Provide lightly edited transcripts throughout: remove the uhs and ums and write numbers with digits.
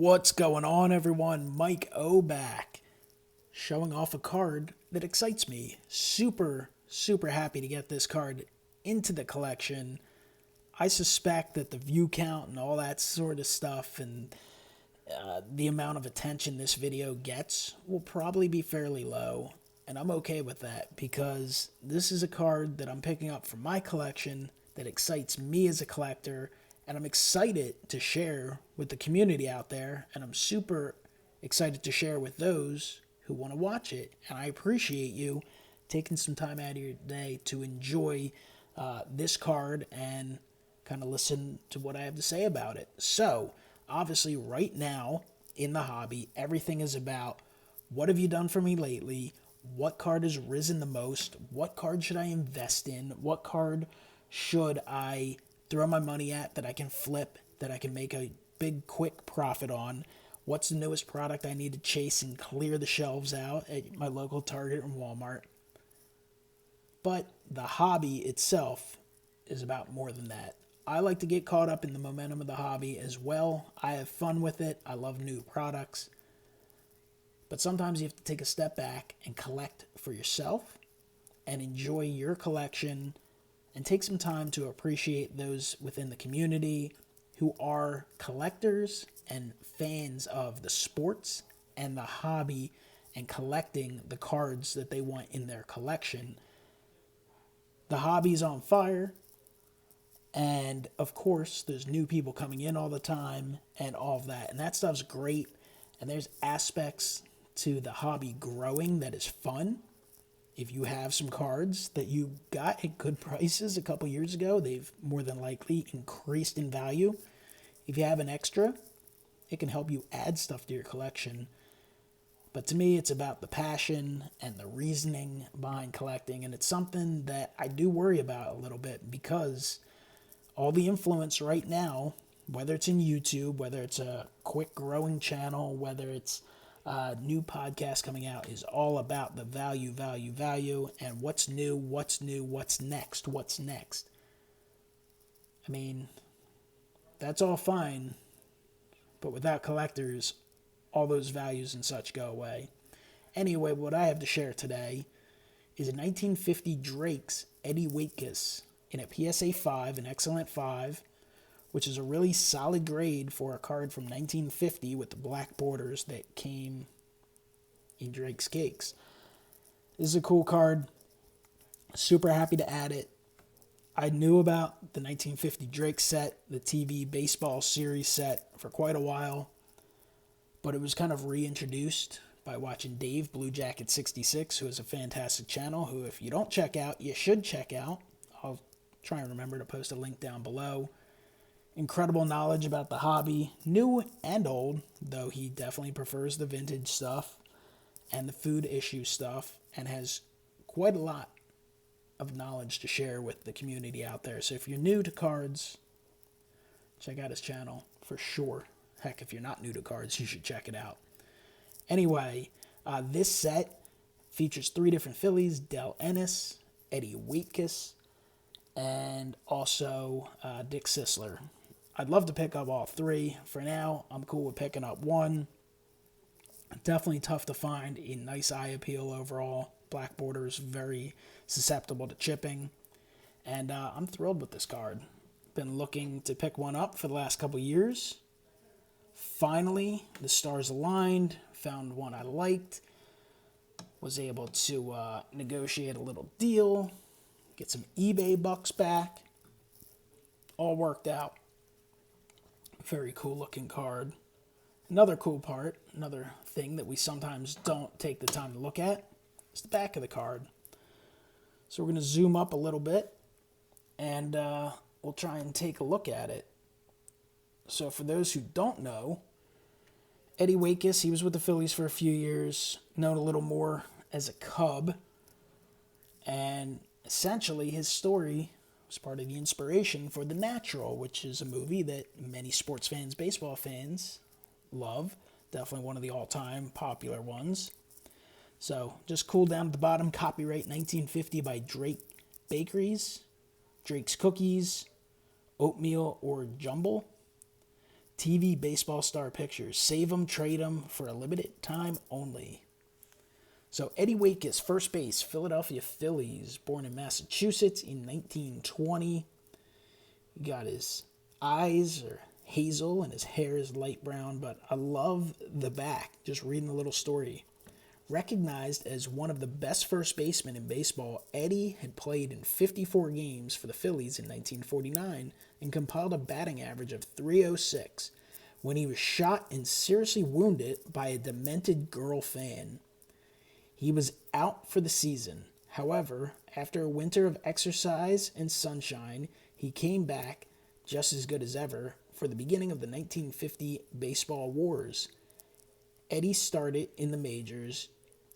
What's going on, everyone? MikeO back, showing off a card that excites me. Super happy to get this card into the collection. I suspect that the view count and all that sort of stuff and the amount of attention this video gets will probably be fairly low, and I'm okay with that because this is a card that I'm picking up from my collection that excites me as a collector, and I'm excited to share with the community out there, and I'm super excited to share with those who want to watch it. And I appreciate you taking some time out of your day to enjoy this card and kind of listen to what I have to say about it. So, obviously, right now in the hobby, everything is about what have you done for me lately? What card has risen the most? What card should I invest in? What card should I throw my money at that I can flip, that I can make a big, quick profit on? What's the newest product I need to chase and clear the shelves out at my local Target and Walmart? But the hobby itself is about more than that. I like to get caught up in the momentum of the hobby as well. I have fun with it. I love new products. But sometimes you have to take a step back and collect for yourself and enjoy your collection and take some time to appreciate those within the community who are collectors and fans of the sports and the hobby and collecting the cards that they want in their collection. The hobby's on fire. And of course, there's new people coming in all the time and all of that. And that stuff's great. And there's aspects to the hobby growing that is fun. If you have some cards that you got at good prices a couple years ago, they've more than likely increased in value. If you have an extra, it can help you add stuff to your collection. But to me, it's about the passion and the reasoning behind collecting. And it's something that I do worry about a little bit because all the influence right now, whether it's in YouTube, whether it's a quick growing channel, whether it's a new podcast coming out, is all about the value, and what's new, what's next. I mean, that's all fine, but without collectors, all those values and such go away. Anyway, what I have to share today is a 1950 Drake's Eddie Waitkus in a PSA 5, an excellent 5, which is a really solid grade for a card from 1950 with the black borders that came in Drake's cakes. This is a cool card. Super happy to add it. I knew about the 1950 Drake set, the TV baseball series set, for quite a while, but it was kind of reintroduced by watching Dave Blue Jacket 66, who is a fantastic channel, who if you don't check out, you should check out. I'll try and remember to post a link down below. Incredible knowledge about the hobby, new and old, though he definitely prefers the vintage stuff and the food issue stuff, and has quite a lot of knowledge to share with the community out there. So if you're new to cards, check out his channel for sure. Heck, if you're not new to cards, you should check it out. Anyway, this set features 3 different Phillies: Del Ennis, Eddie Waitkus, and also Dick Sisler. I'd love to pick up all 3. For now, I'm cool with picking up 1. Definitely tough to find. A nice eye appeal overall. Black borders, very susceptible to chipping. And I'm thrilled with this card. Been looking to pick one up for the last couple years. Finally, the stars aligned. Found one I liked. Was able to negotiate a little deal. Get some eBay bucks back. All worked out. Very cool looking card. Another cool part, another thing that we sometimes don't take the time to look at, is the back of the card. So we're going to zoom up a little bit and we'll try and take a look at it. So for those who don't know, Eddie Waitkus, he was with the Phillies for a few years, known a little more as a Cub, and essentially his story was part of the inspiration for The Natural, which is a movie that many sports fans, baseball fans love. Definitely one of the all-time popular ones. So just cool down at the bottom, copyright 1950 by Drake Bakeries, Drake's Cookies, Oatmeal or Jumble. TV baseball star pictures. Save them, trade them for a limited time only. So Eddie Waitkus, first base, Philadelphia Phillies, born in Massachusetts in 1920. He got his eyes are hazel and his hair is light brown, but I love the back, just reading the little story. Recognized as one of the best first basemen in baseball, Eddie had played in 54 games for the Phillies in 1949 and compiled a batting average of .306 when he was shot and seriously wounded by a demented girl fan. He was out for the season. However, after a winter of exercise and sunshine, he came back just as good as ever for the beginning of the 1950 baseball wars. Eddie started in the majors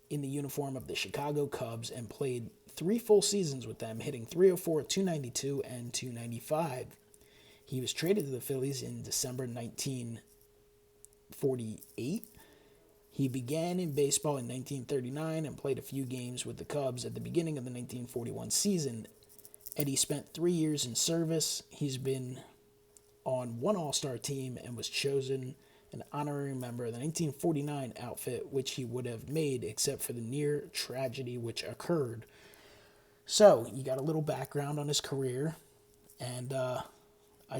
in the uniform of the Chicago Cubs and played 3 full seasons with them, hitting .304, .292, and .295. He was traded to the Phillies in December 1948. He began in baseball in 1939 and played a few games with the Cubs at the beginning of the 1941 season. Eddie spent 3 years in service. He's been on one All-Star team and was chosen an honorary member of the 1949 outfit, which he would have made except for the near tragedy which occurred. So, you got a little background on his career, and I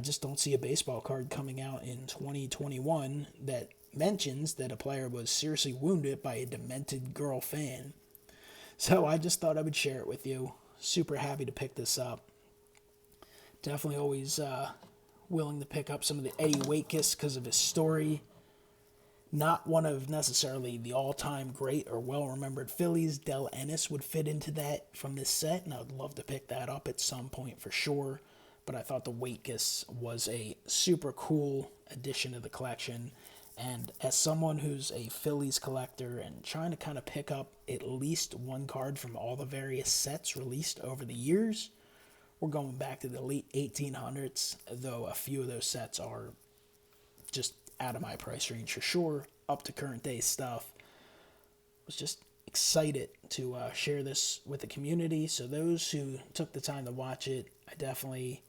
just don't see a baseball card coming out in 2021 that mentions that a player was seriously wounded by a demented girl fan. So I just thought I would share it with you. Super happy to pick this up. Definitely always willing to pick up some of the Eddie Waitkus because of his story. Not one of necessarily the all-time great or well-remembered Phillies. Del Ennis would fit into that from this set, and I would love to pick that up at some point for sure. But I thought the Waitkus was a super cool addition to the collection. And as someone who's a Phillies collector and trying to kind of pick up at least one card from all the various sets released over the years, we're going back to the late 1800s, though a few of those sets are just out of my price range for sure, up to current day stuff. Was just excited to share this with the community. So those who took the time to watch it, I definitely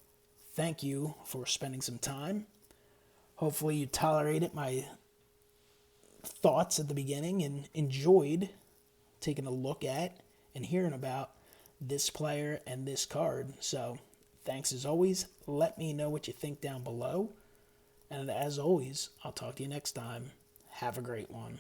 thank you for spending some time. Hopefully you tolerated my thoughts at the beginning and enjoyed taking a look at and hearing about this player and this card. So thanks as always. Let me know what you think down below. And as always, I'll talk to you next time. Have a great one.